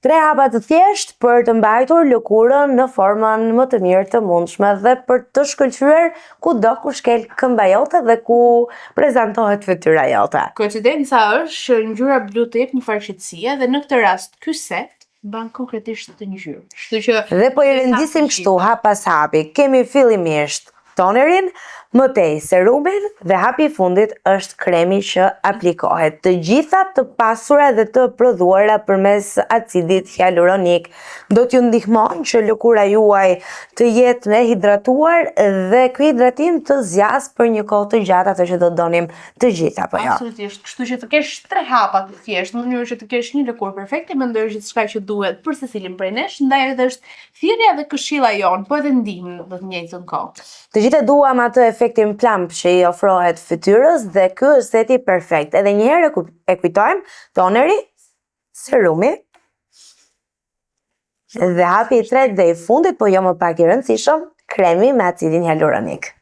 3 hapa të thjesht për të mbajtur lëkurën në formën më të mirë të mundshme dhe për të shkëlqyer kudo ku shkel këmba jote dhe ku prezantohet fytyra jote. Koincidenca është që ngjyra blu të jep një farë qetësie dhe në këtë rast ky set ban konkretisht të ngjyrë. Kështu që dhe po i rendisim kështu hap pas hapi. Kemi fillimisht tonerin, mëtej serumin dhe hapi i fundit është kremi që aplikohet. Të gjitha të pasura dhe të prodhuara përmes acidit hyaluronik do t'ju ndihmon që lëkura juaj të jetë me hidratuar dhe ky hidratim të zjas për një kohë të gjatë, ato që do donim të gjitha, apo jo? Absolutisht. Kështu që të kesh 3 hapa të thjeshtë, në mënyrë që të kesh një lëkurë perfekte, mendoj gjithçka që duhet për secilin prej nesh, ndaj edhe është thirrja dhe këshilla jon, po edhe ndihmë në të njëjtën kohë. Të gjithë duam atë efektin plump që i ofrohet fytyrës dhe ky është seti perfekt. Edhe një herë e kujtojmë, toneri, serumi dhe hapi i tretë dhe i fundit, po jo më pak i rëndësishëm, kremi me acidin hyaluronik.